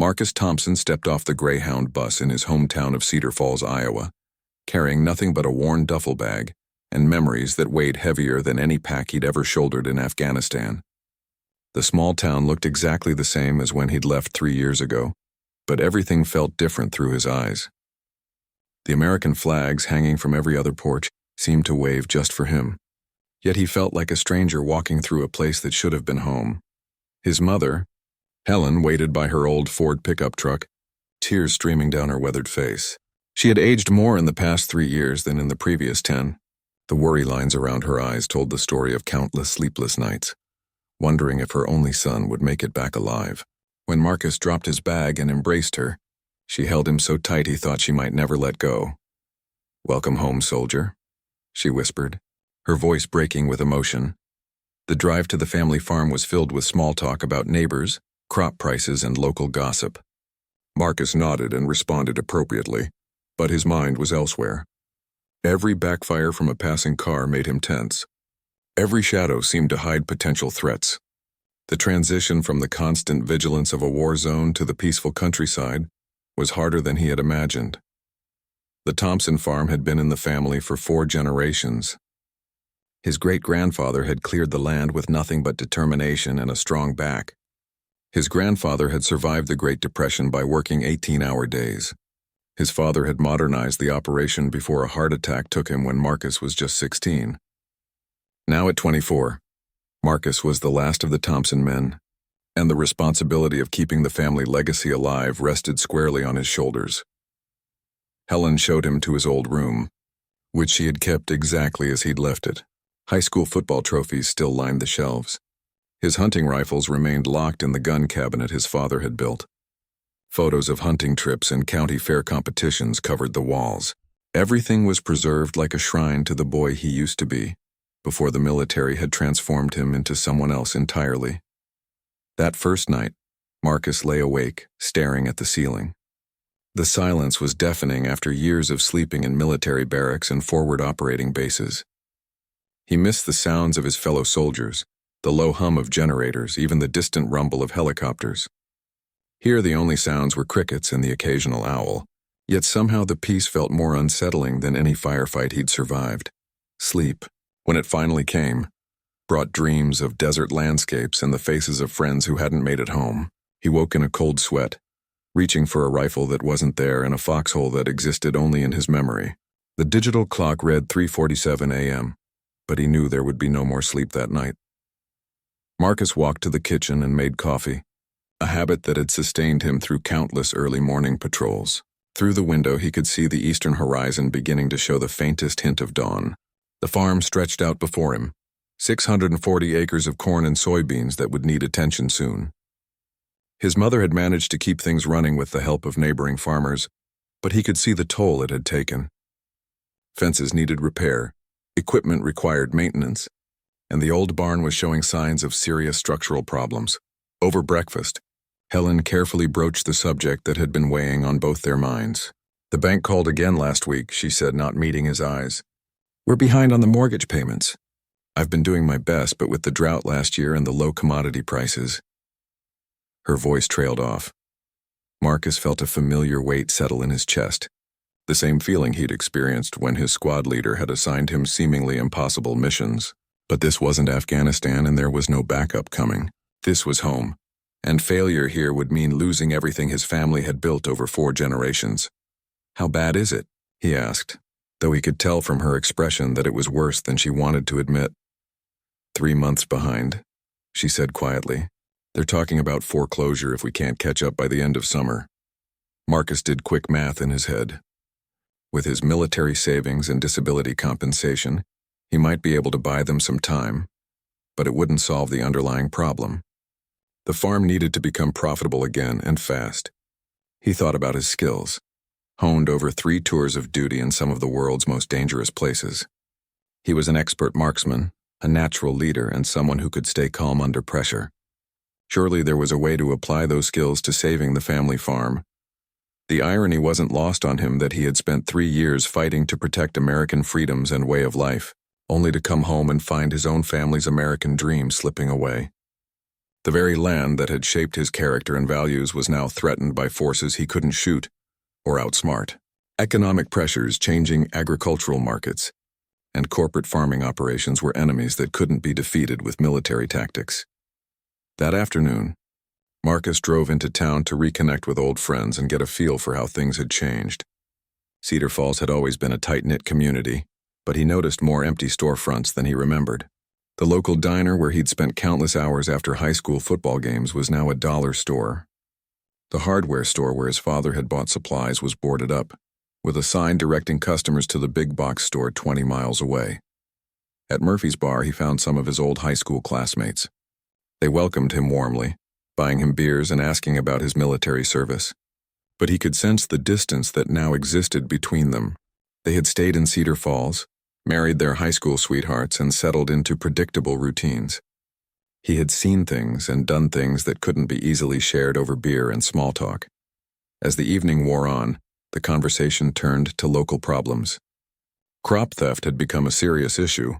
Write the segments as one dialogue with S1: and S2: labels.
S1: Marcus Thompson stepped off the Greyhound bus in his hometown of Cedar Falls, Iowa, carrying nothing but a worn duffel bag and memories that weighed heavier than any pack he'd ever shouldered in Afghanistan. The small town looked exactly the same as when he'd left 3 years ago, but everything felt different through his eyes. The American flags hanging from every other porch seemed to wave just for him, yet he felt like a stranger walking through a place that should have been home. His mother, Helen, waited by her old Ford pickup truck, tears streaming down her weathered face. She had aged more in the past 3 years than in the previous 10. The worry lines around her eyes told the story of countless sleepless nights, wondering if her only son would make it back alive. When Marcus dropped his bag and embraced her, she held him so tight he thought she might never let go. "Welcome home, soldier," she whispered, her voice breaking with emotion. The drive to the family farm was filled with small talk about neighbors, crop prices, and local gossip. Marcus nodded and responded appropriately, but his mind was elsewhere. Every backfire from a passing car made him tense. Every shadow seemed to hide potential threats. The transition from the constant vigilance of a war zone to the peaceful countryside was harder than he had imagined. The Thompson farm had been in the family for 4 generations. His great-grandfather had cleared the land with nothing but determination and a strong back. His grandfather had survived the Great Depression by working 18-hour days. His father had modernized the operation before a heart attack took him when Marcus was just 16. Now at 24, Marcus was the last of the Thompson men, and the responsibility of keeping the family legacy alive rested squarely on his shoulders. Helen showed him to his old room, which she had kept exactly as he'd left it. High school football trophies still lined the shelves. His hunting rifles remained locked in the gun cabinet his father had built. Photos of hunting trips and county fair competitions covered the walls. Everything was preserved like a shrine to the boy he used to be, before the military had transformed him into someone else entirely. That first night, Marcus lay awake, staring at the ceiling. The silence was deafening after years of sleeping in military barracks and forward operating bases. He missed the sounds of his fellow soldiers, the low hum of generators, even the distant rumble of helicopters. Here the only sounds were crickets and the occasional owl, yet somehow the peace felt more unsettling than any firefight he'd survived. Sleep, when it finally came, brought dreams of desert landscapes and the faces of friends who hadn't made it home. He woke in a cold sweat, reaching for a rifle that wasn't there and a foxhole that existed only in his memory. The digital clock read 3:47 a.m., but he knew there would be no more sleep that night. Marcus walked to the kitchen and made coffee, a habit that had sustained him through countless early morning patrols. Through the window he could see the eastern horizon beginning to show the faintest hint of dawn. The farm stretched out before him, 640 acres of corn and soybeans that would need attention soon. His mother had managed to keep things running with the help of neighboring farmers, but he could see the toll it had taken. Fences needed repair, equipment required maintenance, and the old barn was showing signs of serious structural problems. Over breakfast, Helen carefully broached the subject that had been weighing on both their minds. "The bank called again last week," she said, not meeting his eyes. "We're behind on the mortgage payments. I've been doing my best, but with the drought last year and the low commodity prices." Her voice trailed off. Marcus felt a familiar weight settle in his chest, the same feeling he'd experienced when his squad leader had assigned him seemingly impossible missions. But this wasn't Afghanistan, and there was no backup coming. This was home, and failure here would mean losing everything his family had built over 4 generations. "How bad is it?" he asked, though he could tell from her expression that it was worse than she wanted to admit. 3 months behind," she said quietly. "They're talking about foreclosure if we can't catch up by the end of summer." Marcus did quick math in his head. With his military savings and disability compensation, he might be able to buy them some time, but it wouldn't solve the underlying problem. The farm needed to become profitable again, and fast. He thought about his skills, honed over 3 tours of duty in some of the world's most dangerous places. He was an expert marksman, a natural leader, and someone who could stay calm under pressure. Surely there was a way to apply those skills to saving the family farm. The irony wasn't lost on him that he had spent 3 years fighting to protect American freedoms and way of life, only to come home and find his own family's American dream slipping away. The very land that had shaped his character and values was now threatened by forces he couldn't shoot or outsmart. Economic pressures, changing agricultural markets, and corporate farming operations were enemies that couldn't be defeated with military tactics. That afternoon, Marcus drove into town to reconnect with old friends and get a feel for how things had changed. Cedar Falls had always been a tight-knit community, but he noticed more empty storefronts than he remembered. The local diner where he'd spent countless hours after high school football games was now a dollar store. The hardware store where his father had bought supplies was boarded up, with a sign directing customers to the big box store 20 miles away. At Murphy's bar, he found some of his old high school classmates. They welcomed him warmly, buying him beers and asking about his military service. But he could sense the distance that now existed between them. They had stayed in Cedar Falls, married their high school sweethearts, and settled into predictable routines. He had seen things and done things that couldn't be easily shared over beer and small talk. As the evening wore on, the conversation turned to local problems. Crop theft had become a serious issue,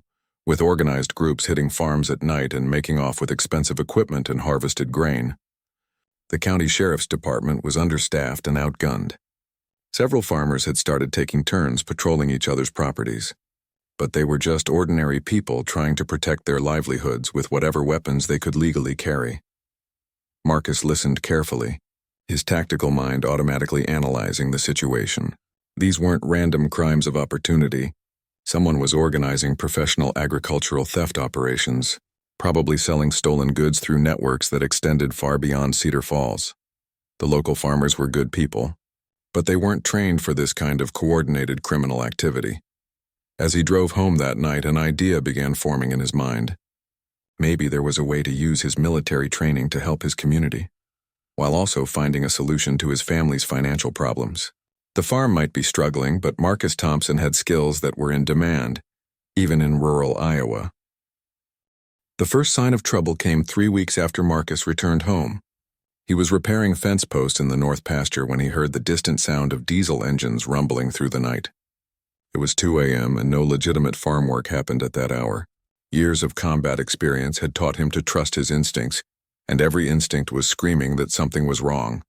S1: with organized groups hitting farms at night and making off with expensive equipment and harvested grain. The county sheriff's department was understaffed and outgunned. Several farmers had started taking turns patrolling each other's properties, but they were just ordinary people trying to protect their livelihoods with whatever weapons they could legally carry. Marcus listened carefully, his tactical mind automatically analyzing the situation. These weren't random crimes of opportunity. Someone was organizing professional agricultural theft operations, probably selling stolen goods through networks that extended far beyond Cedar Falls. The local farmers were good people, but they weren't trained for this kind of coordinated criminal activity. As he drove home that night, an idea began forming in his mind. Maybe there was a way to use his military training to help his community, while also finding a solution to his family's financial problems. The farm might be struggling, but Marcus Thompson had skills that were in demand, even in rural Iowa. The first sign of trouble came 3 weeks after Marcus returned home. He was repairing fence posts in the north pasture when he heard the distant sound of diesel engines rumbling through the night. It was 2 a.m. and no legitimate farm work happened at that hour. Years of combat experience had taught him to trust his instincts, and every instinct was screaming that something was wrong.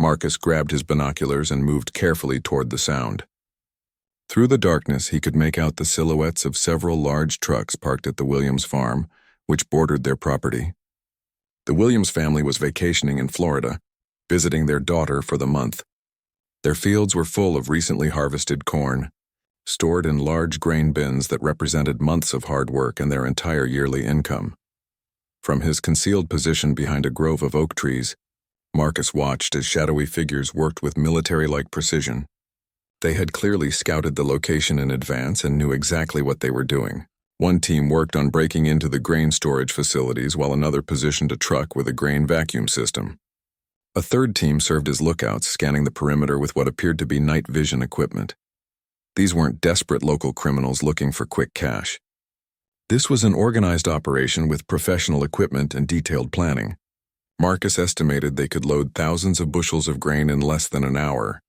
S1: Marcus grabbed his binoculars and moved carefully toward the sound. Through the darkness, he could make out the silhouettes of several large trucks parked at the Williams farm, which bordered their property. The Williams family was vacationing in Florida, visiting their daughter for the month. Their fields were full of recently harvested corn, stored in large grain bins that represented months of hard work and their entire yearly income. From his concealed position behind a grove of oak trees, Marcus watched as shadowy figures worked with military-like precision. They had clearly scouted the location in advance and knew exactly what they were doing. One team worked on breaking into the grain storage facilities while another positioned a truck with a grain vacuum system. A third team served as lookouts, scanning the perimeter with what appeared to be night vision equipment. These weren't desperate local criminals looking for quick cash. This was an organized operation with professional equipment and detailed planning. Marcus estimated they could load thousands of bushels of grain in less than an hour,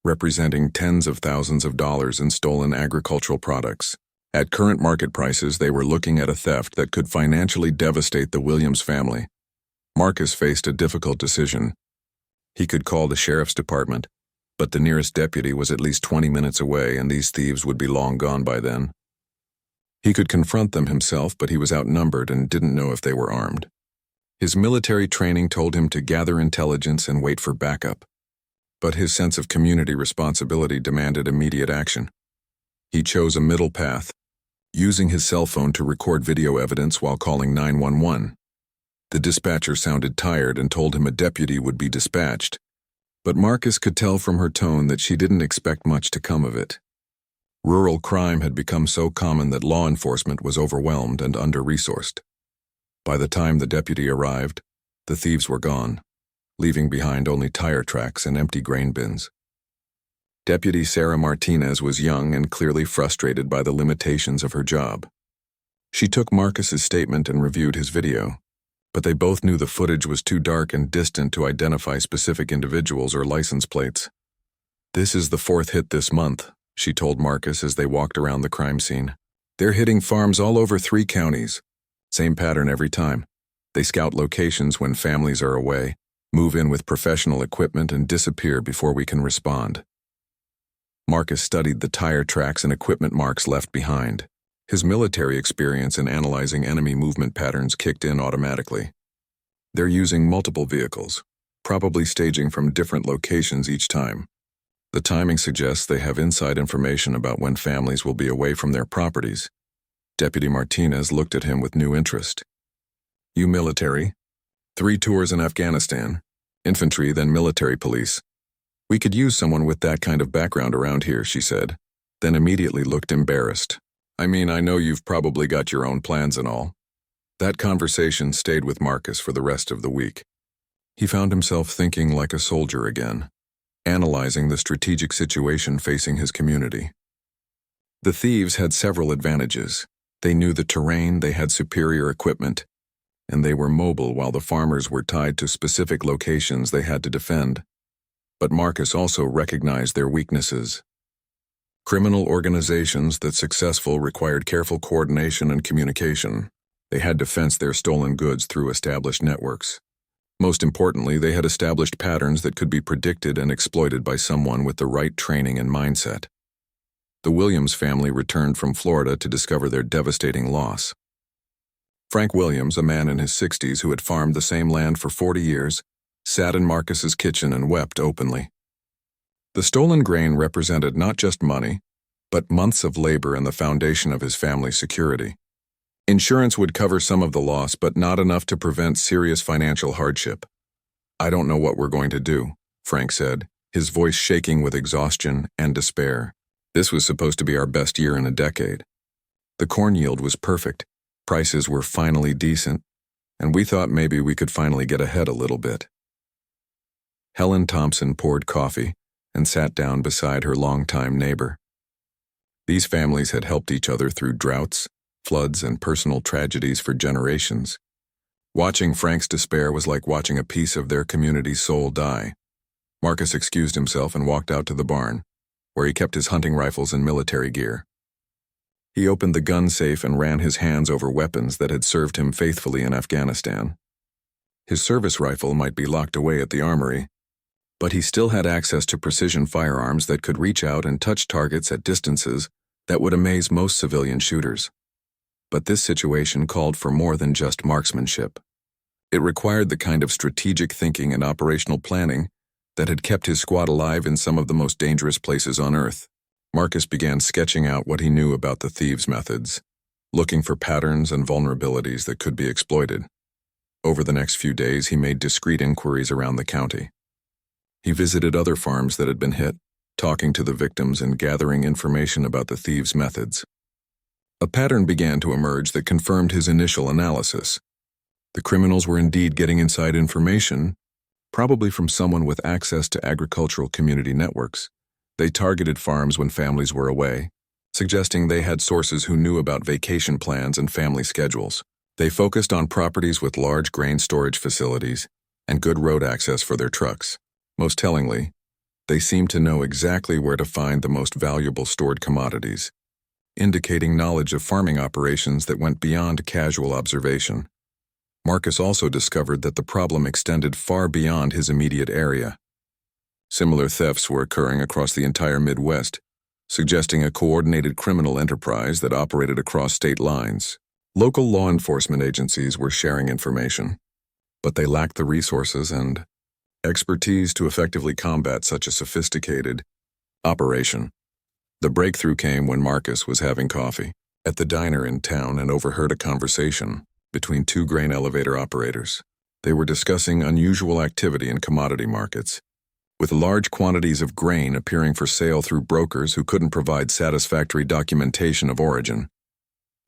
S1: representing tens of thousands of dollars in stolen agricultural products. At current market prices, they were looking at a theft that could financially devastate the Williams family. Marcus faced a difficult decision. He could call the sheriff's department, but the nearest deputy was at least 20 minutes away, and these thieves would be long gone by then. He could confront them himself, but he was outnumbered and didn't know if they were armed. His military training told him to gather intelligence and wait for backup, but his sense of community responsibility demanded immediate action. He chose a middle path, using his cell phone to record video evidence while calling 911. The dispatcher sounded tired and told him a deputy would be dispatched, but Marcus could tell from her tone that she didn't expect much to come of it. Rural crime had become so common that law enforcement was overwhelmed and under-resourced. By the time the deputy arrived, the thieves were gone, leaving behind only tire tracks and empty grain bins. Deputy Sarah Martinez was young and clearly frustrated by the limitations of her job. She took Marcus's statement and reviewed his video, but they both knew the footage was too dark and distant to identify specific individuals or license plates. "This is the 4th hit this month," she told Marcus as they walked around the crime scene. "They're hitting farms all over 3 counties. Same pattern every time. They scout locations when families are away, move in with professional equipment, and disappear before we can respond. Marcus studied the tire tracks and equipment marks left behind. His military experience in analyzing enemy movement patterns kicked in automatically. They're using multiple vehicles, probably staging from different locations each time. The timing suggests they have inside information about when families will be away from their properties. Deputy Martinez looked at him with new interest. You military? 3 tours in Afghanistan. Infantry, then military police. We could use someone with that kind of background around here, she said, then immediately looked embarrassed. I mean, I know you've probably got your own plans and all. That conversation stayed with Marcus for the rest of the week. He found himself thinking like a soldier again, analyzing the strategic situation facing his community. The thieves had several advantages. They knew the terrain, they had superior equipment, and they were mobile while the farmers were tied to specific locations they had to defend. But Marcus also recognized their weaknesses. Criminal organizations that successful required careful coordination and communication. They had to fence their stolen goods through established networks. Most importantly, they had established patterns that could be predicted and exploited by someone with the right training and mindset. The Williams family returned from Florida to discover their devastating loss. Frank Williams, a man in his 60s who had farmed the same land for 40 years, sat in Marcus's kitchen and wept openly. The stolen grain represented not just money, but months of labor and the foundation of his family's security. Insurance would cover some of the loss, but not enough to prevent serious financial hardship. I don't know what we're going to do, Frank said, his voice shaking with exhaustion and despair. This was supposed to be our best year in a decade. The corn yield was perfect, prices were finally decent, and we thought maybe we could finally get ahead a little bit. Helen Thompson poured coffee and sat down beside her longtime neighbor. These families had helped each other through droughts, floods, and personal tragedies for generations. Watching Frank's despair was like watching a piece of their community's soul die. Marcus excused himself and walked out to the barn, where he kept his hunting rifles and military gear. He opened the gun safe and ran his hands over weapons that had served him faithfully in Afghanistan. His service rifle might be locked away at the armory, but he still had access to precision firearms that could reach out and touch targets at distances that would amaze most civilian shooters. But this situation called for more than just marksmanship. It required the kind of strategic thinking and operational planning that had kept his squad alive in some of the most dangerous places on Earth. Marcus began sketching out what he knew about the thieves' methods, looking for patterns and vulnerabilities that could be exploited. Over the next few days, he made discreet inquiries around the county. He visited other farms that had been hit, talking to the victims and gathering information about the thieves' methods. A pattern began to emerge that confirmed his initial analysis. The criminals were indeed getting inside information, probably from someone with access to agricultural community networks. They targeted farms when families were away, suggesting they had sources who knew about vacation plans and family schedules. They focused on properties with large grain storage facilities and good road access for their trucks. Most tellingly, they seemed to know exactly where to find the most valuable stored commodities, indicating knowledge of farming operations that went beyond casual observation. Marcus also discovered that the problem extended far beyond his immediate area. Similar thefts were occurring across the entire Midwest, suggesting a coordinated criminal enterprise that operated across state lines. Local law enforcement agencies were sharing information, but they lacked the resources and expertise to effectively combat such a sophisticated operation. The breakthrough came when Marcus was having coffee at the diner in town and overheard a conversation between 2 grain elevator operators. They were discussing unusual activity in commodity markets, with large quantities of grain appearing for sale through brokers who couldn't provide satisfactory documentation of origin.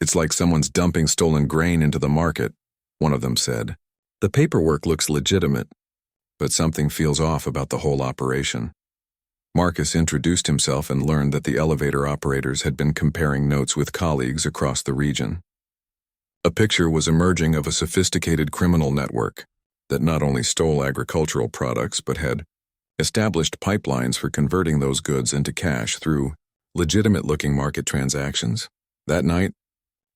S1: It's like someone's dumping stolen grain into the market, one of them said. The paperwork looks legitimate, but something feels off about the whole operation. Marcus introduced himself and learned that the elevator operators had been comparing notes with colleagues across the region. A picture was emerging of a sophisticated criminal network that not only stole agricultural products but had established pipelines for converting those goods into cash through legitimate-looking market transactions. That night,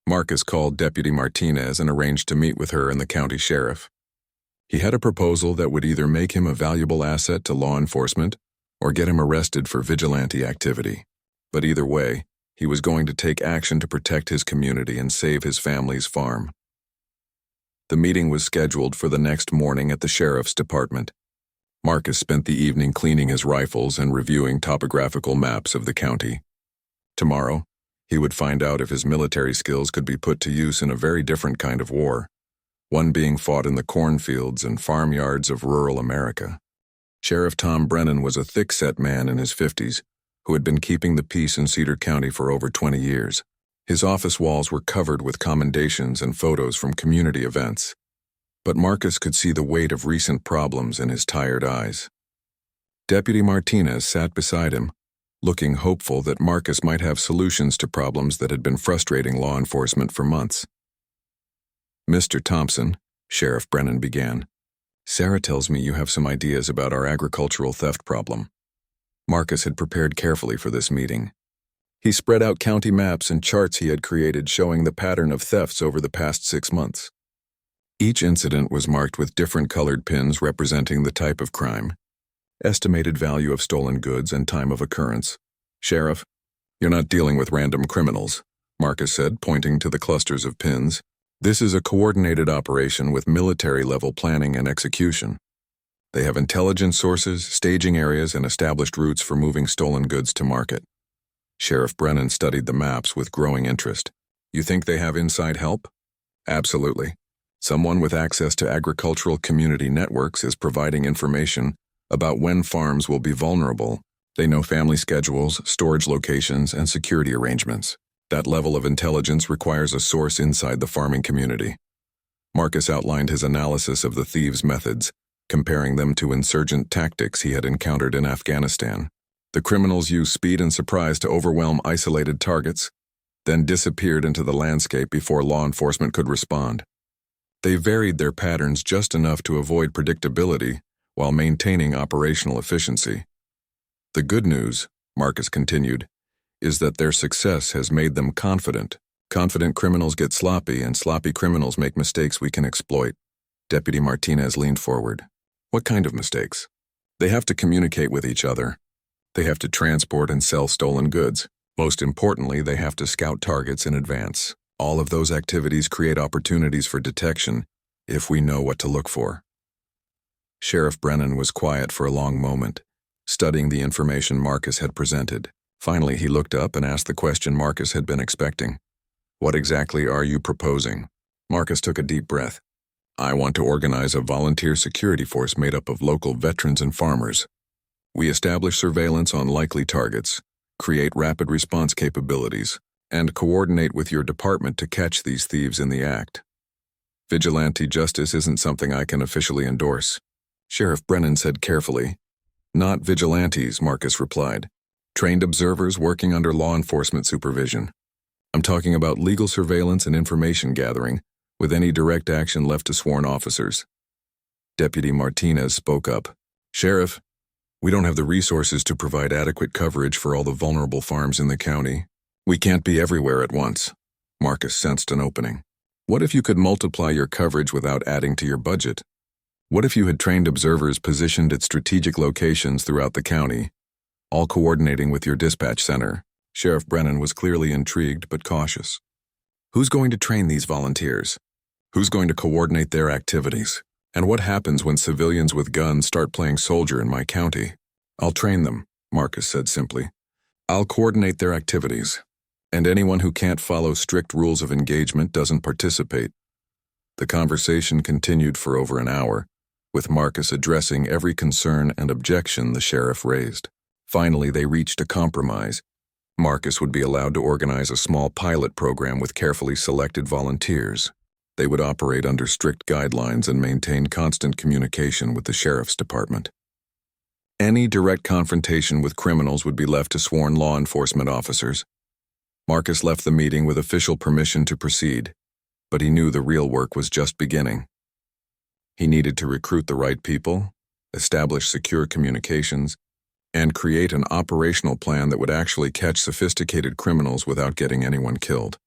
S1: Marcus called Deputy Martinez and arranged to meet with her and the county sheriff. He had a proposal that would either make him a valuable asset to law enforcement or get him arrested for vigilante activity. But either way, he was going to take action to protect his community and save his family's farm. The meeting was scheduled for the next morning at the sheriff's department. Marcus spent the evening cleaning his rifles and reviewing topographical maps of the county. Tomorrow, he would find out if his military skills could be put to use in a very different kind of war, one being fought in the cornfields and farmyards of rural America. Sheriff Tom Brennan was a thick-set man in his 50s who had been keeping the peace in Cedar County for over 20 years. His office walls were covered with commendations and photos from community events. But Marcus could see the weight of recent problems in his tired eyes. Deputy Martinez sat beside him, looking hopeful that Marcus might have solutions to problems that had been frustrating law enforcement for months. "Mr. Thompson," Sheriff Brennan began, "Sarah tells me you have some ideas about our agricultural theft problem." Marcus had prepared carefully for this meeting. He spread out county maps and charts he had created showing the pattern of thefts over the past 6 months. Each incident was marked with different colored pins representing the type of crime, estimated value of stolen goods, and time of occurrence. "Sheriff, you're not dealing with random criminals," Marcus said, pointing to the clusters of pins. "This is a coordinated operation with military-level planning and execution. They have intelligence sources, staging areas, and established routes for moving stolen goods to market." Sheriff Brennan studied the maps with growing interest. "You think they have inside help?" "Absolutely. Someone with access to agricultural community networks is providing information about when farms will be vulnerable. They know family schedules, storage locations, and security arrangements. That level of intelligence requires a source inside the farming community." Marcus outlined his analysis of the thieves' methods, comparing them to insurgent tactics he had encountered in Afghanistan. The criminals used speed and surprise to overwhelm isolated targets, then disappeared into the landscape before law enforcement could respond. They varied their patterns just enough to avoid predictability while maintaining operational efficiency. "The good news," Marcus continued, "is that their success has made them confident. Confident criminals get sloppy, and sloppy criminals make mistakes we can exploit." Deputy Martinez leaned forward. "What kind of mistakes?" "They have to communicate with each other. They have to transport and sell stolen goods. Most importantly, they have to scout targets in advance. All of those activities create opportunities for detection if we know what to look for." Sheriff Brennan was quiet for a long moment, studying the information Marcus had presented. Finally, he looked up and asked the question Marcus had been expecting. "What exactly are you proposing?" Marcus took a deep breath. "I want to organize a volunteer security force made up of local veterans and farmers. We establish surveillance on likely targets, create rapid response capabilities, and coordinate with your department to catch these thieves in the act. Vigilante justice isn't something I can officially endorse," Sheriff Brennan said carefully. "Not vigilantes," Marcus replied. "Trained observers working under law enforcement supervision. I'm talking about legal surveillance and information gathering, with any direct action left to sworn officers." Deputy Martinez spoke up. "Sheriff, we don't have the resources to provide adequate coverage for all the vulnerable farms in the county. We can't be everywhere at once." Marcus sensed an opening. "What if you could multiply your coverage without adding to your budget? What if you had trained observers positioned at strategic locations throughout the county, all coordinating with your dispatch center?" Sheriff Brennan was clearly intrigued but cautious. "Who's going to train these volunteers? Who's going to coordinate their activities? And what happens when civilians with guns start playing soldier in my county?" "I'll train them," Marcus said simply. "I'll coordinate their activities. And anyone who can't follow strict rules of engagement doesn't participate." The conversation continued for over an hour, with Marcus addressing every concern and objection the sheriff raised. Finally, they reached a compromise. Marcus would be allowed to organize a small pilot program with carefully selected volunteers. They would operate under strict guidelines and maintain constant communication with the sheriff's department. Any direct confrontation with criminals would be left to sworn law enforcement officers. Marcus left the meeting with official permission to proceed, but he knew the real work was just beginning. He needed to recruit the right people, establish secure communications, and create an operational plan that would actually catch sophisticated criminals without getting anyone killed.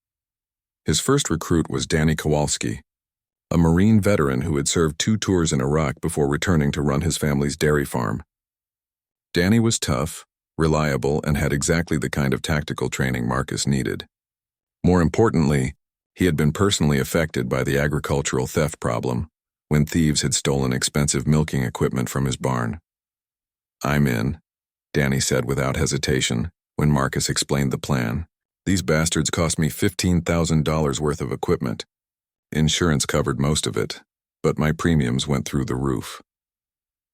S1: His first recruit was Danny Kowalski, a Marine veteran who had served 2 tours in Iraq before returning to run his family's dairy farm. Danny was tough, reliable, and had exactly the kind of tactical training Marcus needed. More importantly, he had been personally affected by the agricultural theft problem when thieves had stolen expensive milking equipment from his barn. "I'm in," Danny said without hesitation when Marcus explained the plan. "These bastards cost me $15,000 worth of equipment. Insurance covered most of it, but my premiums went through the roof."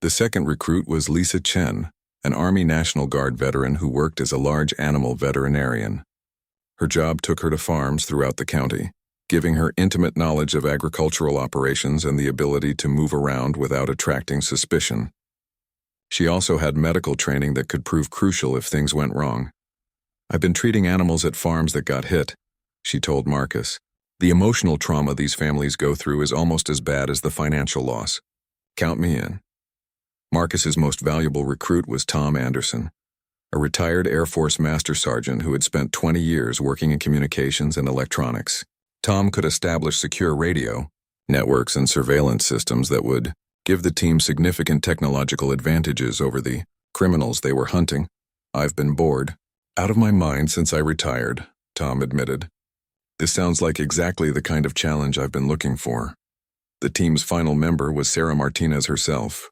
S1: The second recruit was Lisa Chen, an Army National Guard veteran who worked as a large animal veterinarian. Her job took her to farms throughout the county, giving her intimate knowledge of agricultural operations and the ability to move around without attracting suspicion. She also had medical training that could prove crucial if things went wrong. "I've been treating animals at farms that got hit," she told Marcus. "The emotional trauma these families go through is almost as bad as the financial loss. Count me in." Marcus's most valuable recruit was Tom Anderson, a retired Air Force Master Sergeant who had spent 20 years working in communications and electronics. Tom could establish secure radio, networks, and surveillance systems that would give the team significant technological advantages over the criminals they were hunting. "I've been bored out of my mind since I retired," Tom admitted. "This sounds like exactly the kind of challenge I've been looking for." The team's final member was Sarah Martinez herself.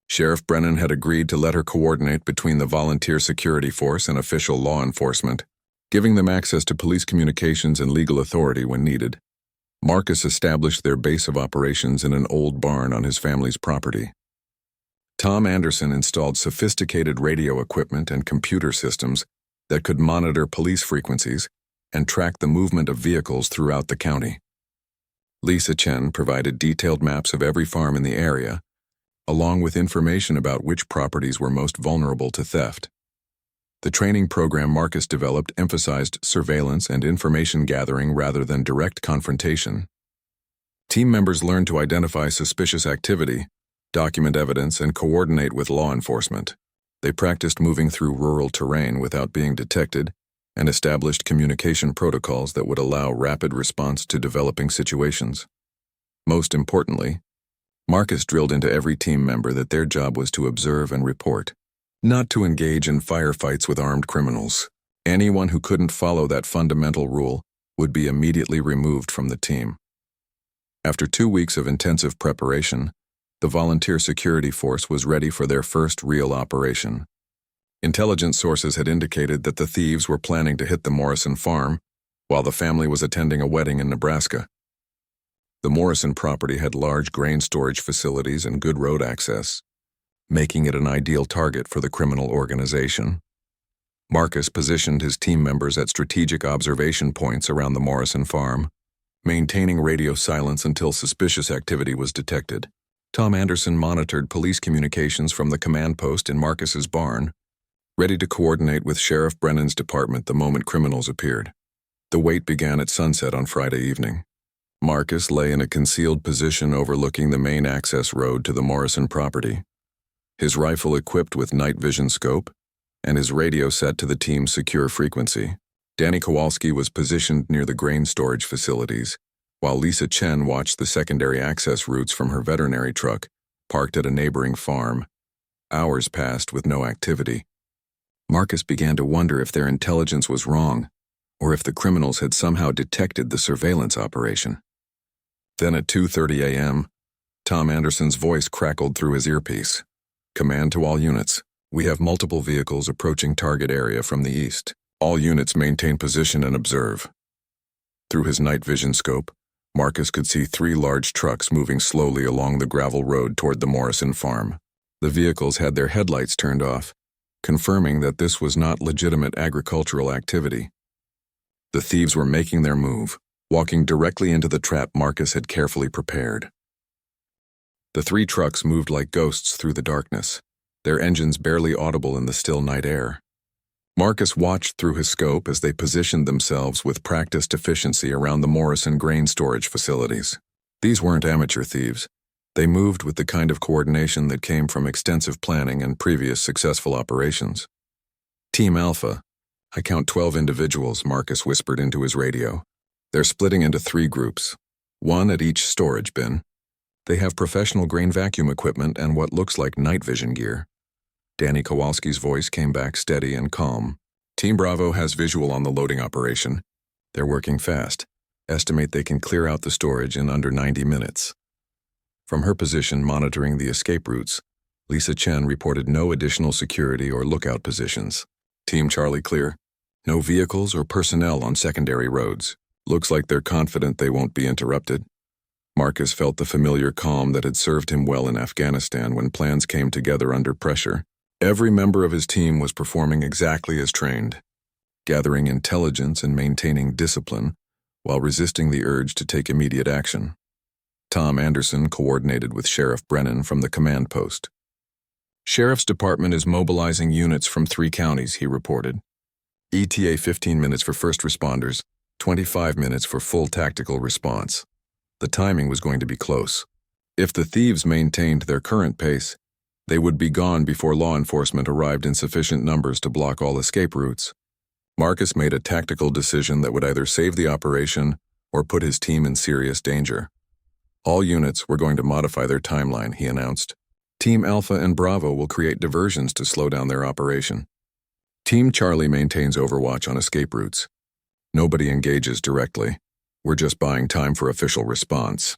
S1: Sheriff Brennan had agreed to let her coordinate between the volunteer security force and official law enforcement, giving them access to police communications and legal authority when needed. Marcus established their base of operations in an old barn on his family's property. Tom Anderson installed sophisticated radio equipment and computer systems that could monitor police frequencies and track the movement of vehicles throughout the county. Lisa Chen provided detailed maps of every farm in the area, along with information about which properties were most vulnerable to theft. The training program Marcus developed emphasized surveillance and information gathering rather than direct confrontation. Team members learned to identify suspicious activity, document evidence, and coordinate with law enforcement. They practiced moving through rural terrain without being detected and established communication protocols that would allow rapid response to developing situations. Most importantly, Marcus drilled into every team member that their job was to observe and report, not to engage in firefights with armed criminals. Anyone who couldn't follow that fundamental rule would be immediately removed from the team. After 2 weeks of intensive preparation, the volunteer security force was ready for their first real operation. Intelligence sources had indicated that the thieves were planning to hit the Morrison farm while the family was attending a wedding in Nebraska. The Morrison property had large grain storage facilities and good road access, making it an ideal target for the criminal organization. Marcus positioned his team members at strategic observation points around the Morrison farm, maintaining radio silence until suspicious activity was detected. Tom Anderson monitored police communications from the command post in Marcus's barn, ready to coordinate with Sheriff Brennan's department the moment criminals appeared. The wait began at sunset on Friday evening. Marcus lay in a concealed position overlooking the main access road to the Morrison property, his rifle equipped with night vision scope and his radio set to the team's secure frequency. Danny Kowalski was positioned near the grain storage facilities, while Lisa Chen watched the secondary access routes from her veterinary truck, parked at a neighboring farm. Hours passed with no activity. Marcus began to wonder if their intelligence was wrong, or if the criminals had somehow detected the surveillance operation. Then at 2:30 a.m., Tom Anderson's voice crackled through his earpiece. "Command to all units. We have multiple vehicles approaching target area from the east. All units maintain position and observe." Through his night vision scope, Marcus could see 3 large trucks moving slowly along the gravel road toward the Morrison farm. The vehicles had their headlights turned off, confirming that this was not legitimate agricultural activity. The thieves were making their move, walking directly into the trap Marcus had carefully prepared. The 3 trucks moved like ghosts through the darkness, their engines barely audible in the still night air. Marcus watched through his scope as they positioned themselves with practiced efficiency around the Morrison grain storage facilities. These weren't amateur thieves. They moved with the kind of coordination that came from extensive planning and previous successful operations. "Team Alpha, I count 12 individuals," Marcus whispered into his radio. They're splitting into 3 groups, one at each storage bin. They have professional grain vacuum equipment and what looks like night vision gear. Danny Kowalski's voice came back steady and calm. Team Bravo has visual on the loading operation. They're working fast. Estimate they can clear out the storage in under 90 minutes. From her position monitoring the escape routes, Lisa Chen reported no additional security or lookout positions. Team Charlie clear. No vehicles or personnel on secondary roads. Looks like they're confident they won't be interrupted. Marcus felt the familiar calm that had served him well in Afghanistan when plans came together under pressure. Every member of his team was performing exactly as trained, gathering intelligence and maintaining discipline while resisting the urge to take immediate action. Tom Anderson coordinated with Sheriff Brennan from the command post. Sheriff's Department is mobilizing units from 3 counties, he reported. ETA 15 minutes for first responders, 25 minutes for full tactical response. The timing was going to be close. If the thieves maintained their current pace, they would be gone before law enforcement arrived in sufficient numbers to block all escape routes. Marcus made a tactical decision that would either save the operation or put his team in serious danger. All units were going to modify their timeline, he announced. Team Alpha and Bravo will create diversions to slow down their operation. Team Charlie maintains overwatch on escape routes. Nobody engages directly. We're just buying time for official response.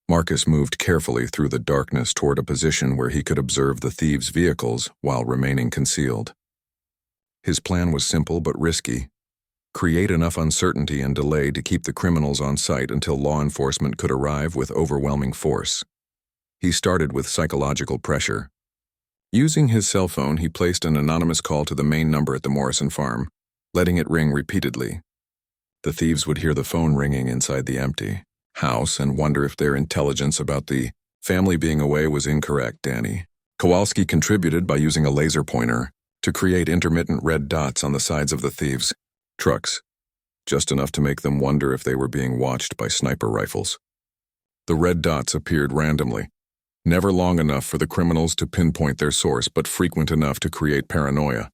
S1: Marcus moved carefully through the darkness toward a position where he could observe the thieves' vehicles while remaining concealed. His plan was simple but risky. Create enough uncertainty and delay to keep the criminals on site until law enforcement could arrive with overwhelming force. He started with psychological pressure. Using his cell phone, he placed an anonymous call to the main number at the Morrison farm, letting it ring repeatedly. The thieves would hear the phone ringing inside the empty house and wonder if their intelligence about the family being away was incorrect. Danny Kowalski contributed by using a laser pointer to create intermittent red dots on the sides of the thieves' trucks, just enough to make them wonder if they were being watched by sniper rifles. The red dots appeared randomly, never long enough for the criminals to pinpoint their source, but frequent enough to create paranoia.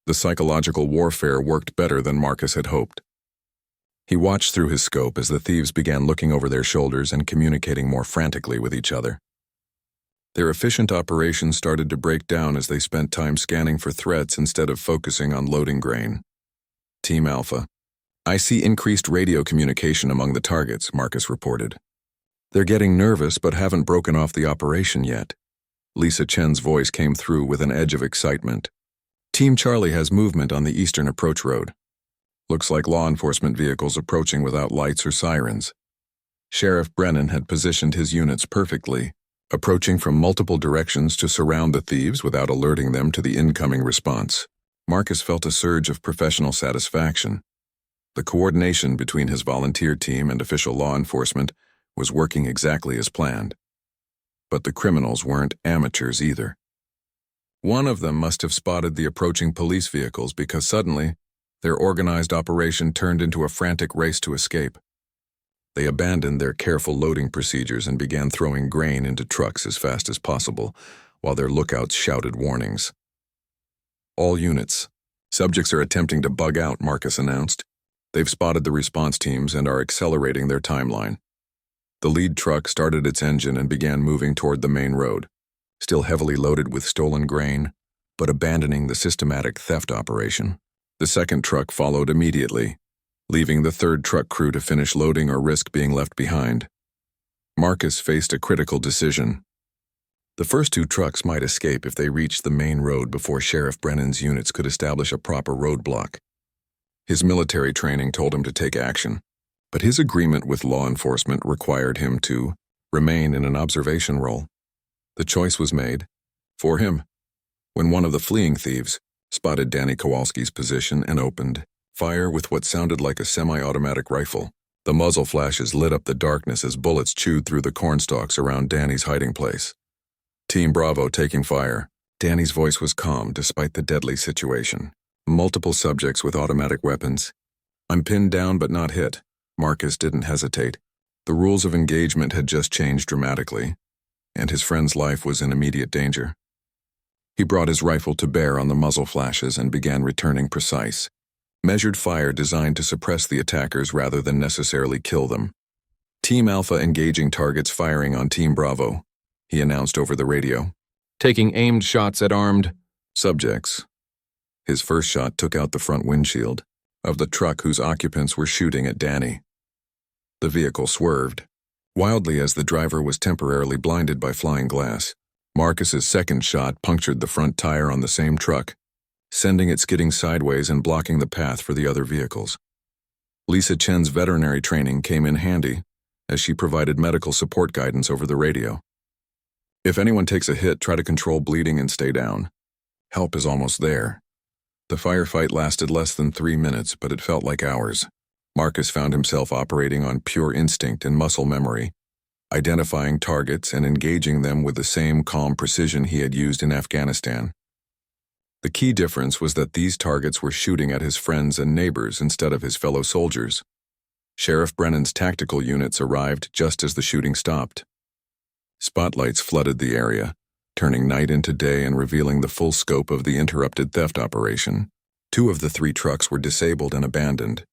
S1: The psychological warfare worked better than Marcus had hoped. He watched through his scope as the thieves began looking over their shoulders and communicating more frantically with each other. Their efficient operation started to break down as they spent time scanning for threats instead of focusing on loading grain. Team Alpha. I see increased radio communication among the targets, Marcus reported. They're getting nervous but haven't broken off the operation yet. Lisa Chen's voice came through with an edge of excitement. Team Charlie has movement on the eastern approach road. Looks like law enforcement vehicles approaching without lights or sirens. Sheriff Brennan had positioned his units perfectly, approaching from multiple directions to surround the thieves without alerting them to the incoming response. Marcus felt a surge of professional satisfaction. The coordination between his volunteer team and official law enforcement was working exactly as planned. But the criminals weren't amateurs either. One of them must have spotted the approaching police vehicles because suddenly, their organized operation turned into a frantic race to escape. They abandoned their careful loading procedures and began throwing grain into trucks as fast as possible, while their lookouts shouted warnings. All units. Subjects are attempting to bug out, Marcus announced. They've spotted the response teams and are accelerating their timeline. The lead truck started its engine and began moving toward the main road, still heavily loaded with stolen grain, but abandoning the systematic theft operation. The second truck followed immediately, leaving the third truck crew to finish loading or risk being left behind. Marcus faced a critical decision. The first 2 trucks might escape if they reached the main road before Sheriff Brennan's units could establish a proper roadblock. His military training told him to take action, but his agreement with law enforcement required him to remain in an observation role. The choice was made for him when one of the fleeing thieves spotted Danny Kowalski's position and opened fire with what sounded like a semi-automatic rifle. The muzzle flashes lit up the darkness as bullets chewed through the cornstalks around Danny's hiding place. Team Bravo taking fire. Danny's voice was calm despite the deadly situation. Multiple subjects with automatic weapons. I'm pinned down but not hit. Marcus didn't hesitate. The rules of engagement had just changed dramatically, and his friend's life was in immediate danger. He brought his rifle to bear on the muzzle flashes and began returning precise, Measured fire designed to suppress the attackers rather than necessarily kill them. Team Alpha engaging targets firing on Team Bravo, he announced over the radio. Taking aimed shots at armed subjects. His first shot took out the front windshield of the truck whose occupants were shooting at Danny. The vehicle swerved wildly as the driver was temporarily blinded by flying glass. Marcus's second shot punctured the front tire on the same truck, sending it skidding sideways and blocking the path for the other vehicles. Lisa Chen's veterinary training came in handy as she provided medical support guidance over the radio. If anyone takes a hit, try to control bleeding and stay down. Help is almost there. The firefight lasted less than 3 minutes, but it felt like hours. Marcus found himself operating on pure instinct and muscle memory, identifying targets and engaging them with the same calm precision he had used in Afghanistan. The key difference was that these targets were shooting at his friends and neighbors instead of his fellow soldiers. Sheriff Brennan's tactical units arrived just as the shooting stopped. Spotlights flooded the area, turning night into day and revealing the full scope of the interrupted theft operation. 2 of the 3 trucks were disabled and abandoned,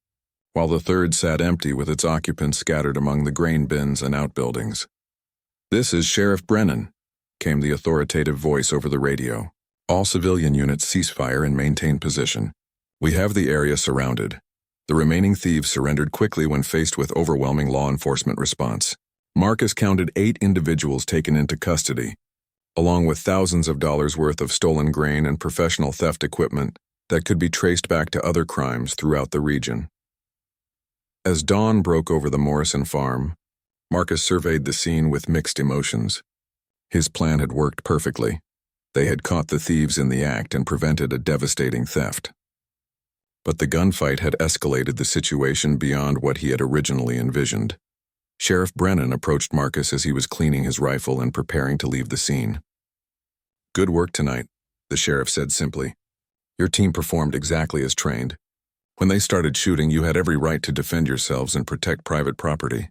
S1: while the third sat empty with its occupants scattered among the grain bins and outbuildings. "This is Sheriff Brennan," came the authoritative voice over the radio. "All civilian units cease fire and maintain position. We have the area surrounded." The remaining thieves surrendered quickly when faced with overwhelming law enforcement response. Marcus counted 8 individuals taken into custody, along with thousands of dollars worth of stolen grain and professional theft equipment that could be traced back to other crimes throughout the region. As dawn broke over the Morrison farm, Marcus surveyed the scene with mixed emotions. His plan had worked perfectly. They had caught the thieves in the act and prevented a devastating theft. But the gunfight had escalated the situation beyond what he had originally envisioned. Sheriff Brennan approached Marcus as he was cleaning his rifle and preparing to leave the scene. "Good work tonight," the sheriff said simply. "Your team performed exactly as trained. When they started shooting, you had every right to defend yourselves and protect private property."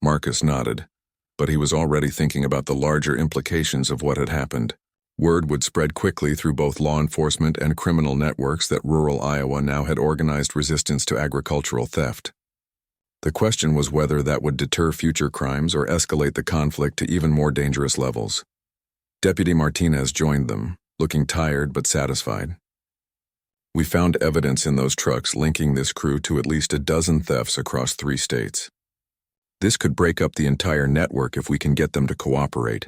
S1: Marcus nodded, but he was already thinking about the larger implications of what had happened. Word would spread quickly through both law enforcement and criminal networks that rural Iowa now had organized resistance to agricultural theft. The question was whether that would deter future crimes or escalate the conflict to even more dangerous levels. Deputy Martinez joined them, looking tired but satisfied. "We found evidence in those trucks linking this crew to at least a dozen thefts across 3 states. This could break up the entire network if we can get them to cooperate."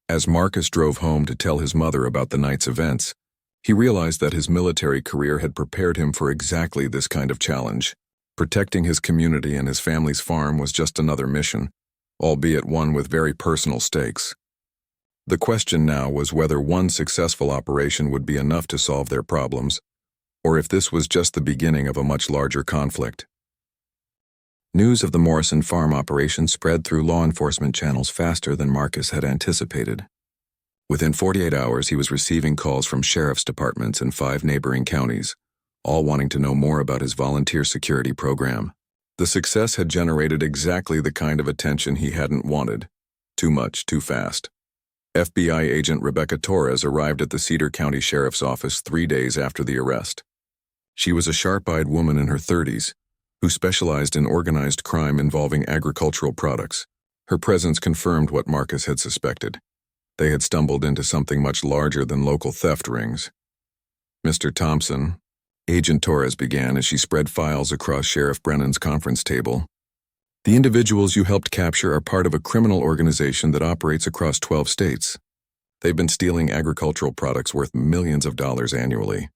S1: As Marcus drove home to tell his mother about the night's events, he realized that his military career had prepared him for exactly this kind of challenge. Protecting his community and his family's farm was just another mission, albeit one with very personal stakes. The question now was whether one successful operation would be enough to solve their problems, or if this was just the beginning of a much larger conflict. News of the Morrison farm operation spread through law enforcement channels faster than Marcus had anticipated. Within 48 hours, he was receiving calls from sheriff's departments in 5 neighboring counties, all wanting to know more about his volunteer security program. The success had generated exactly the kind of attention he hadn't wanted. Too much, too fast. FBI agent Rebecca Torres arrived at the Cedar County Sheriff's Office 3 days after the arrest. She was a sharp-eyed woman in her 30s, who specialized in organized crime involving agricultural products. Her presence confirmed what Marcus had suspected. They had stumbled into something much larger than local theft rings. "Mr. Thompson," Agent Torres began as she spread files across Sheriff Brennan's conference table. "The individuals you helped capture are part of a criminal organization that operates across 12 states. They've been stealing agricultural products worth millions of dollars annually."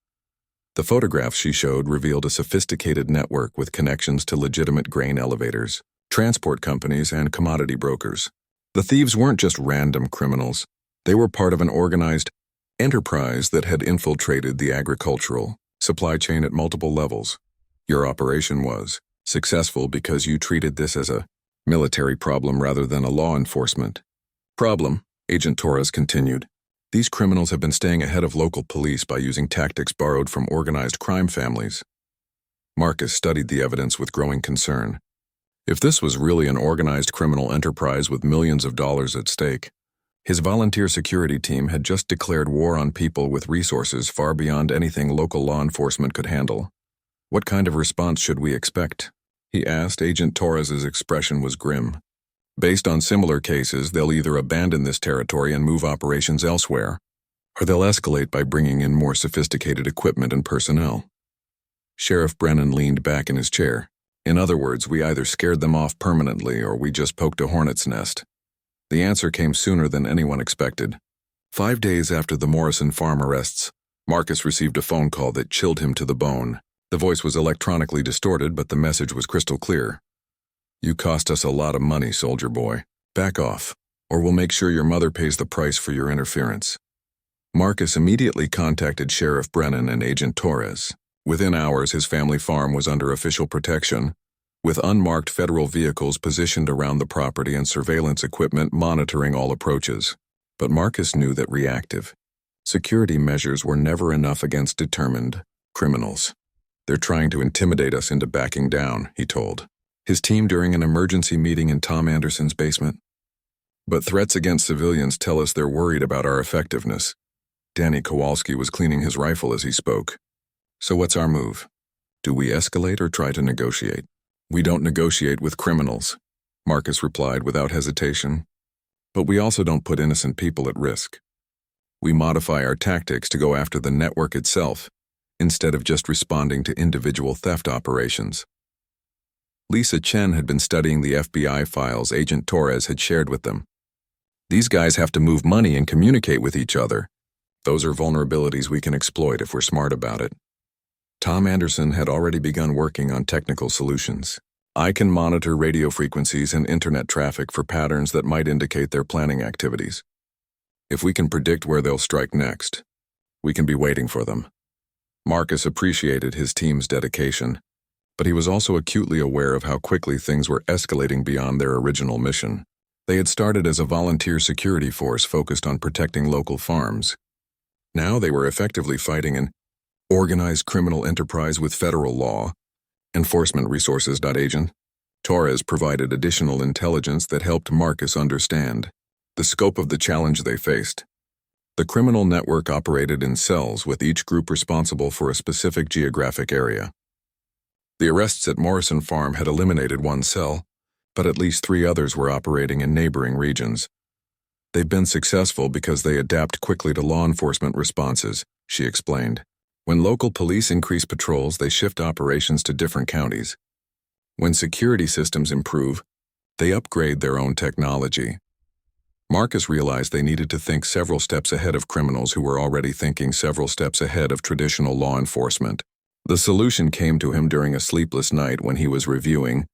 S1: The photographs she showed revealed a sophisticated network with connections to legitimate grain elevators, transport companies, and commodity brokers. The thieves weren't just random criminals. They were part of an organized enterprise that had infiltrated the agricultural supply chain at multiple levels. Your operation was successful because you treated this as a military problem rather than a law enforcement problem, Agent Torres continued. These criminals have been staying ahead of local police by using tactics borrowed from organized crime families. Marcus studied the evidence with growing concern. If this was really an organized criminal enterprise with millions of dollars at stake, his volunteer security team had just declared war on people with resources far beyond anything local law enforcement could handle. What kind of response should we expect? He asked. Agent Torres's expression was grim. Based on similar cases, they'll either abandon this territory and move operations elsewhere, or they'll escalate by bringing in more sophisticated equipment and personnel. Sheriff Brennan leaned back in his chair. In other words, we either scared them off permanently or we just poked a hornet's nest. The answer came sooner than anyone expected. 5 days after the Morrison farm arrests, Marcus received a phone call that chilled him to the bone. The voice was electronically distorted, but the message was crystal clear. You cost us a lot of money, soldier boy. Back off, or we'll make sure your mother pays the price for your interference. Marcus immediately contacted Sheriff Brennan and Agent Torres. Within hours, his family farm was under official protection, with unmarked federal vehicles positioned around the property and surveillance equipment monitoring all approaches. But Marcus knew that reactive security measures were never enough against determined criminals. They're trying to intimidate us into backing down, he told his team during an emergency meeting in Tom Anderson's basement. But threats against civilians tell us they're worried about our effectiveness. Danny Kowalski was cleaning his rifle as he spoke. So what's our move? Do we escalate or try to negotiate? We don't negotiate with criminals, Marcus replied without hesitation. But we also don't put innocent people at risk. We modify our tactics to go after the network itself, instead of just responding to individual theft operations. Lisa Chen had been studying the FBI files Agent Torres had shared with them. These guys have to move money and communicate with each other. Those are vulnerabilities we can exploit if we're smart about it. Tom Anderson had already begun working on technical solutions. I can monitor radio frequencies and internet traffic for patterns that might indicate their planning activities. If we can predict where they'll strike next, we can be waiting for them. Marcus appreciated his team's dedication, but he was also acutely aware of how quickly things were escalating beyond their original mission. They had started as a volunteer security force focused on protecting local farms. Now they were effectively fighting an organized criminal enterprise with federal law enforcement resources. Agent Torres provided additional intelligence that helped Marcus understand the scope of the challenge they faced. The criminal network operated in cells, with each group responsible for a specific geographic area. The arrests at Morrison Farm had eliminated one cell, but at least 3 others were operating in neighboring regions. They've been successful because they adapt quickly to law enforcement responses, she explained. When local police increase patrols, they shift operations to different counties. When security systems improve, they upgrade their own technology. Marcus realized they needed to think several steps ahead of criminals who were already thinking several steps ahead of traditional law enforcement. The solution came to him during a sleepless night when he was reviewing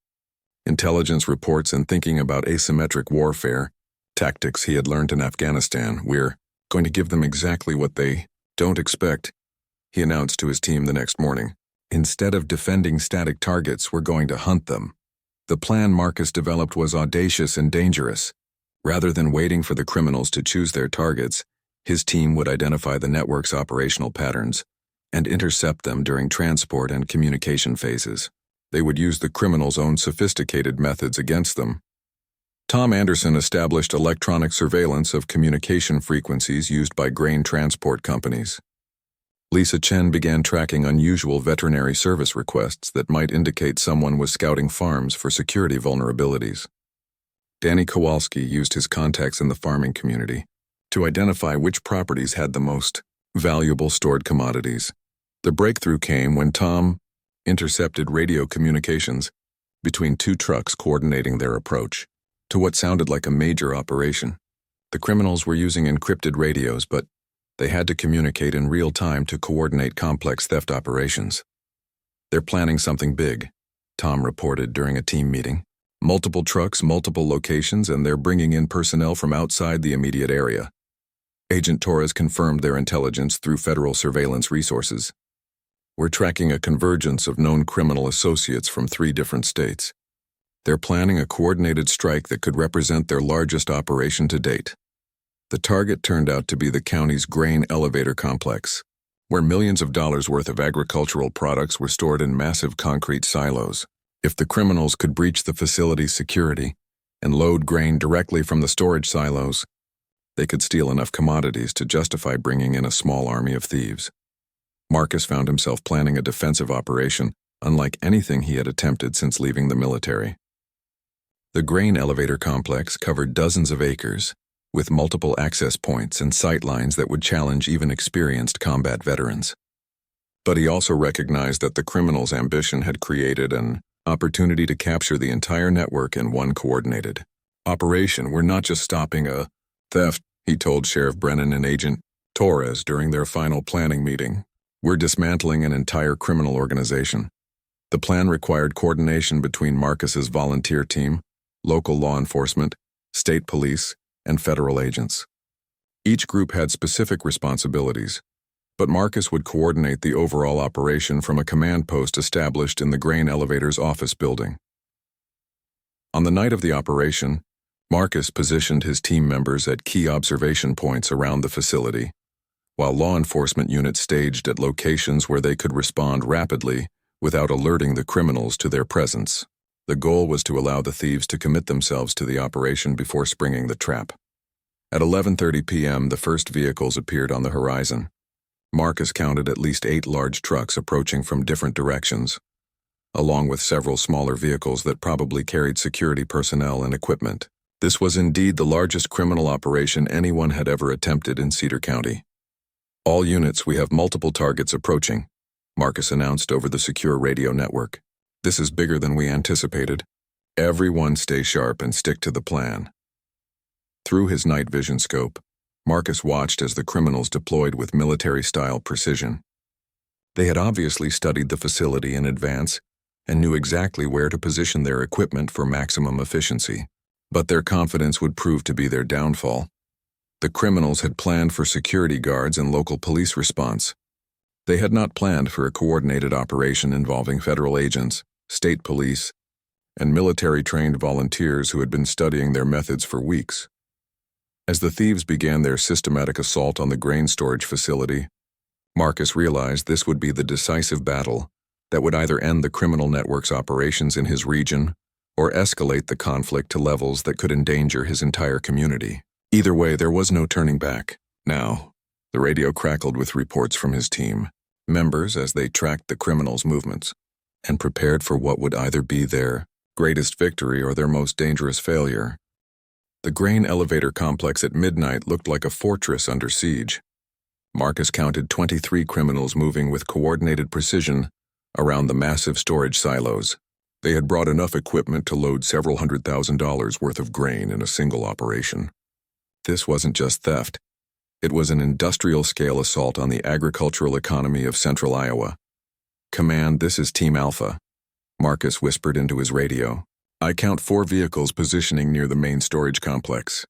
S1: intelligence reports and thinking about asymmetric warfare tactics he had learned in Afghanistan. We're going to give them exactly what they don't expect, he announced to his team the next morning. Instead of defending static targets, we're going to hunt them. The plan Marcus developed was audacious and dangerous. Rather than waiting for the criminals to choose their targets, his team would identify the network's operational patterns and intercept them during transport and communication phases. They would use the criminals' own sophisticated methods against them. Tom Anderson established electronic surveillance of communication frequencies used by grain transport companies. Lisa Chen began tracking unusual veterinary service requests that might indicate someone was scouting farms for security vulnerabilities. Danny Kowalski used his contacts in the farming community to identify which properties had the most valuable stored commodities. The breakthrough came when Tom intercepted radio communications between 2 trucks coordinating their approach to what sounded like a major operation. The criminals were using encrypted radios, but they had to communicate in real time to coordinate complex theft operations. They're planning something big, Tom reported during a team meeting. Multiple trucks, multiple locations, and they're bringing in personnel from outside the immediate area. Agent Torres confirmed their intelligence through federal surveillance resources. We're tracking a convergence of known criminal associates from 3 different states. They're planning a coordinated strike that could represent their largest operation to date. The target turned out to be the county's grain elevator complex, where millions of dollars worth of agricultural products were stored in massive concrete silos. If the criminals could breach the facility's security and load grain directly from the storage silos, they could steal enough commodities to justify bringing in a small army of thieves. Marcus found himself planning a defensive operation unlike anything he had attempted since leaving the military. The grain elevator complex covered dozens of acres, with multiple access points and sight lines that would challenge even experienced combat veterans. But he also recognized that the criminals' ambition had created an opportunity to capture the entire network in one coordinated operation. "We're not just stopping a theft," he told Sheriff Brennan and Agent Torres during their final planning meeting. "We're dismantling an entire criminal organization." The plan required coordination between Marcus's volunteer team, local law enforcement, state police, and federal agents. Each group had specific responsibilities, but Marcus would coordinate the overall operation from a command post established in the grain elevator's office building. On the night of the operation, Marcus positioned his team members at key observation points around the facility, while law enforcement units staged at locations where they could respond rapidly without alerting the criminals to their presence. The goal was to allow the thieves to commit themselves to the operation before springing the trap. At 11:30 p.m., the first vehicles appeared on the horizon. Marcus counted at least 8 large trucks approaching from different directions, along with several smaller vehicles that probably carried security personnel and equipment. This was indeed the largest criminal operation anyone had ever attempted in Cedar County. "All units, we have multiple targets approaching," Marcus announced over the secure radio network. "This is bigger than we anticipated. Everyone stay sharp and stick to the plan." Through his night vision scope, Marcus watched as the criminals deployed with military-style precision. They had obviously studied the facility in advance and knew exactly where to position their equipment for maximum efficiency. But their confidence would prove to be their downfall. The criminals had planned for security guards and local police response. They had not planned for a coordinated operation involving federal agents, state police, and military-trained volunteers who had been studying their methods for weeks. As the thieves began their systematic assault on the grain storage facility, Marcus realized this would be the decisive battle that would either end the criminal network's operations in his region or escalate the conflict to levels that could endanger his entire community. Either way, there was no turning back. Now, the radio crackled with reports from his team members as they tracked the criminals' movements and prepared for what would either be their greatest victory or their most dangerous failure. The grain elevator complex at midnight looked like a fortress under siege. Marcus counted 23 criminals moving with coordinated precision around the massive storage silos. They had brought enough equipment to load several $100,000 worth of grain in a single operation. This wasn't just theft. It was an industrial-scale assault on the agricultural economy of central Iowa. "Command, this is Team Alpha," Marcus whispered into his radio. "I count 4 vehicles positioning near the main storage complex.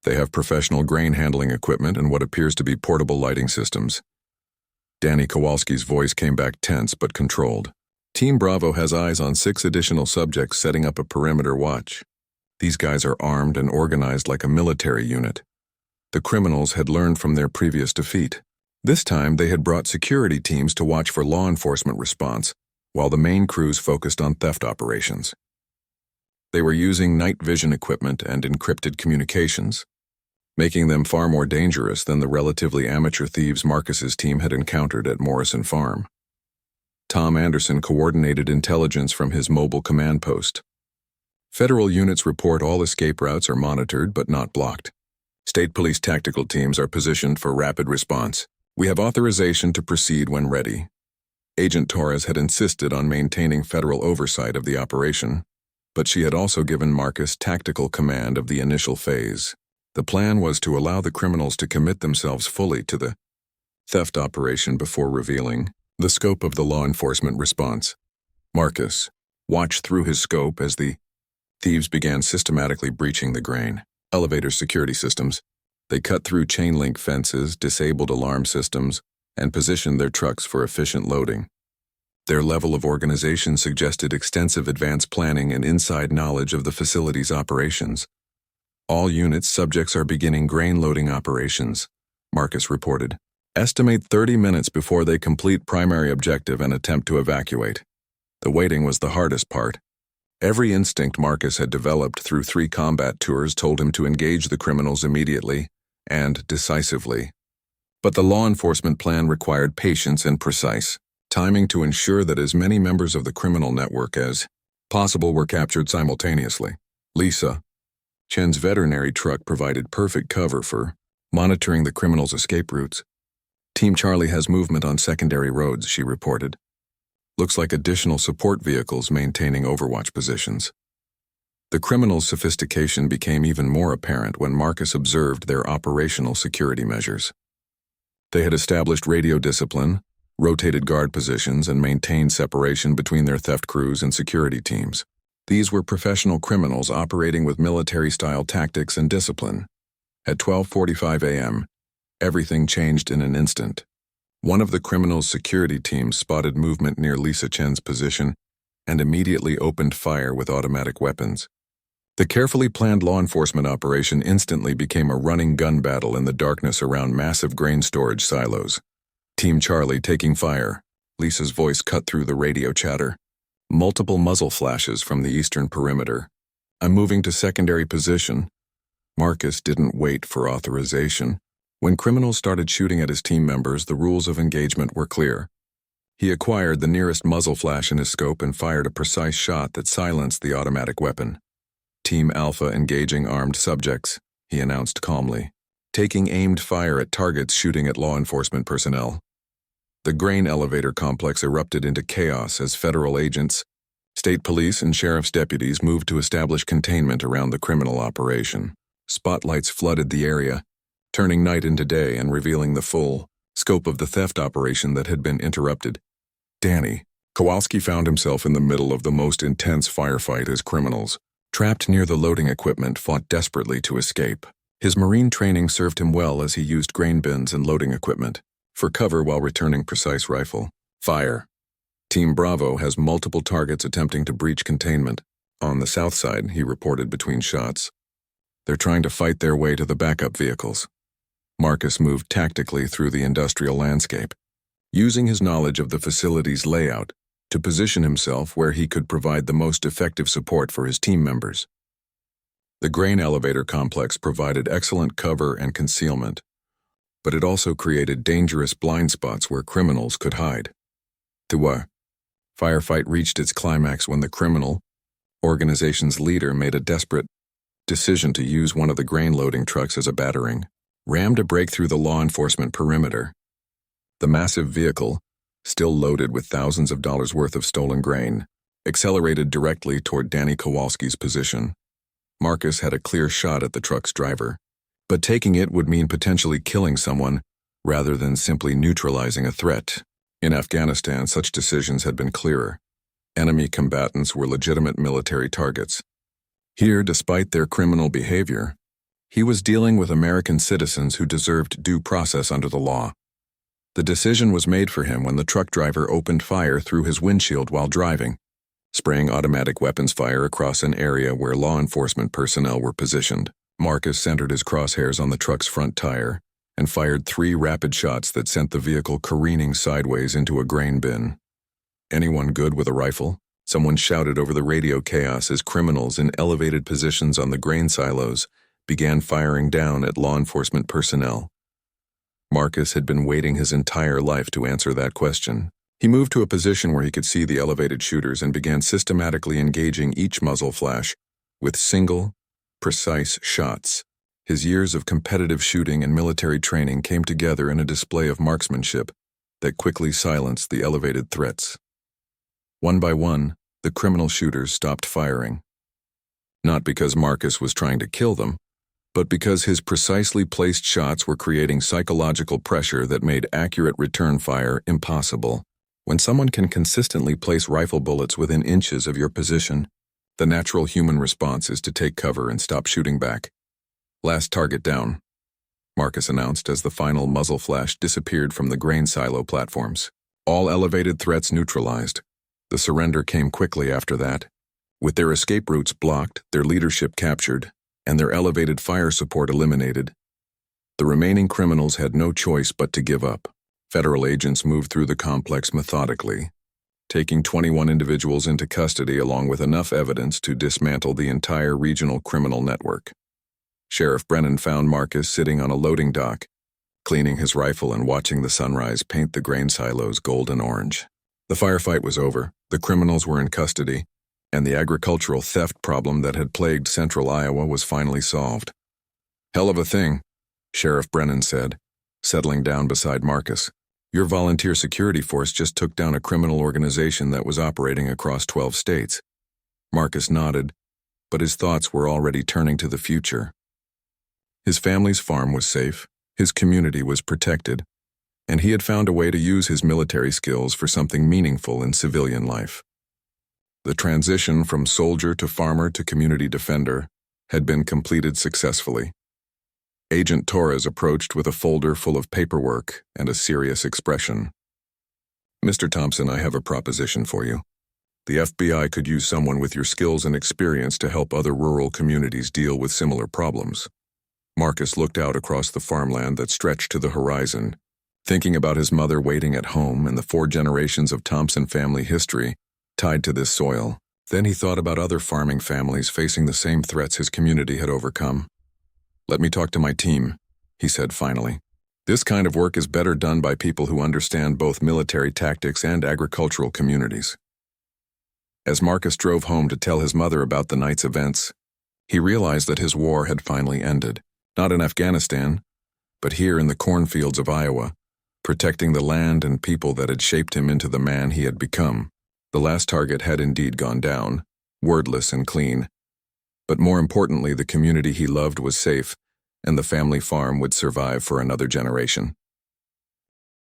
S1: They have professional grain handling equipment and what appears to be portable lighting systems." Danny Kowalski's voice came back tense but controlled. "Team Bravo has eyes on 6 additional subjects setting up a perimeter watch. These guys are armed and organized like a military unit. The criminals had learned from their previous defeat. This time they had brought security teams to watch for law enforcement response, while the main crews focused on theft operations. They were using night vision equipment and encrypted communications, making them far more dangerous than the relatively amateur thieves Marcus's team had encountered at Morrison Farm. Tom Anderson coordinated intelligence from his mobile command post. Federal units report all escape routes are monitored but not blocked. State police tactical teams are positioned for rapid response. We have authorization to proceed when ready. Agent Torres had insisted on maintaining federal oversight of the operation, but she had also given Marcus tactical command of the initial phase. The plan was to allow the criminals to commit themselves fully to the theft operation before revealing the scope of the law enforcement response. Marcus watched through his scope as the thieves began systematically breaching the grain elevator security systems. They cut through chain-link fences, disabled alarm systems, and positioned their trucks for efficient loading. Their level of organization suggested extensive advanced planning and inside knowledge of the facility's operations. All units subjects are beginning grain loading operations, Marcus reported. Estimate 30 minutes before they complete primary objective and attempt to evacuate. The waiting was the hardest part. Every instinct Marcus had developed through 3 combat tours told him to engage the criminals immediately and decisively. But the law enforcement plan required patience and precise timing to ensure that as many members of the criminal network as possible were captured simultaneously. Lisa, Chen's veterinary truck provided perfect cover for monitoring the criminals' escape routes. Team Charlie has movement on secondary roads, she reported. Looks like additional support vehicles maintaining overwatch positions. The criminals' sophistication became even more apparent when Marcus observed their operational security measures. They had established radio discipline, rotated guard positions, and maintained separation between their theft crews and security teams. These were professional criminals operating with military-style tactics and discipline. At 12:45 a.m., everything changed in an instant. One of the criminals' security teams spotted movement near Lisa Chen's position and immediately opened fire with automatic weapons. The carefully planned law enforcement operation instantly became a running gun battle in the darkness around massive grain storage silos. Team Charlie taking fire. Lisa's voice cut through the radio chatter. Multiple muzzle flashes from the eastern perimeter. I'm moving to secondary position. Marcus didn't wait for authorization. When criminals started shooting at his team members, the rules of engagement were clear. He acquired the nearest muzzle flash in his scope and fired a precise shot that silenced the automatic weapon. Team Alpha engaging armed subjects, he announced calmly, taking aimed fire at targets shooting at law enforcement personnel. The grain elevator complex erupted into chaos as federal agents, state police, and sheriff's deputies moved to establish containment around the criminal operation. Spotlights flooded the area, turning night into day and revealing the full scope of the theft operation that had been interrupted. Danny Kowalski found himself in the middle of the most intense firefight as criminals, trapped near the loading equipment, fought desperately to escape. His Marine training served him well as he used grain bins and loading equipment for cover while returning precise rifle fire. Team Bravo has multiple targets attempting to breach containment. On the south side, he reported between shots. They're trying to fight their way to the backup vehicles. Marcus moved tactically through the industrial landscape, using his knowledge of the facility's layout to position himself where he could provide the most effective support for his team members. The grain elevator complex provided excellent cover and concealment, but it also created dangerous blind spots where criminals could hide. The firefight reached its climax when the criminal organization's leader made a desperate decision to use one of the grain loading trucks as a battering ram to break through the law enforcement perimeter. The massive vehicle, still loaded with thousands of dollars worth of stolen grain, accelerated directly toward Danny Kowalski's position. Marcus had a clear shot at the truck's driver, but taking it would mean potentially killing someone rather than simply neutralizing a threat. In Afghanistan, such decisions had been clearer. Enemy combatants were legitimate military targets. Here, despite their criminal behavior, he was dealing with American citizens who deserved due process under the law. The decision was made for him when the truck driver opened fire through his windshield while driving, spraying automatic weapons fire across an area where law enforcement personnel were positioned. Marcus centered his crosshairs on the truck's front tire and fired 3 rapid shots that sent the vehicle careening sideways into a grain bin. Anyone good with a rifle? Someone shouted over the radio chaos as criminals in elevated positions on the grain silos began firing down at law enforcement personnel. Marcus had been waiting his entire life to answer that question. He moved to a position where he could see the elevated shooters and began systematically engaging each muzzle flash with single, precise shots. His years of competitive shooting and military training came together in a display of marksmanship that quickly silenced the elevated threats. One by one, the criminal shooters stopped firing. Not because Marcus was trying to kill them, but because his precisely placed shots were creating psychological pressure that made accurate return fire impossible. When someone can consistently place rifle bullets within inches of your position, the natural human response is to take cover and stop shooting back. Last target down, Marcus announced as the final muzzle flash disappeared from the grain silo platforms. All elevated threats neutralized. The surrender came quickly after that. With their escape routes blocked, their leadership captured, and their elevated fire support eliminated, the remaining criminals had no choice but to give up. Federal agents moved through the complex methodically, taking 21 individuals into custody along with enough evidence to dismantle the entire regional criminal network. Sheriff Brennan found Marcus sitting on a loading dock, cleaning his rifle and watching the sunrise paint the grain silos golden orange. The firefight was over, the criminals were in custody, and the agricultural theft problem that had plagued central Iowa was finally solved. "Hell of a thing," Sheriff Brennan said, settling down beside Marcus. "Your volunteer security force just took down a criminal organization that was operating across 12 states. Marcus nodded, but his thoughts were already turning to the future. His family's farm was safe, his community was protected, and he had found a way to use his military skills for something meaningful in civilian life. The transition from soldier to farmer to community defender had been completed successfully. Agent Torres approached with a folder full of paperwork and a serious expression. "Mr. Thompson, I have a proposition for you. The FBI could use someone with your skills and experience to help other rural communities deal with similar problems." Marcus looked out across the farmland that stretched to the horizon, thinking about his mother waiting at home and the 4 generations of Thompson family history tied to this soil. Then he thought about other farming families facing the same threats his community had overcome. "Let me talk to my team," he said finally. "This kind of work is better done by people who understand both military tactics and agricultural communities." As Marcus drove home to tell his mother about the night's events, he realized that his war had finally ended, not in Afghanistan, but here in the cornfields of Iowa, protecting the land and people that had shaped him into the man he had become. The last target had indeed gone down, wordless and clean. But more importantly, the community he loved was safe, and the family farm would survive for another generation.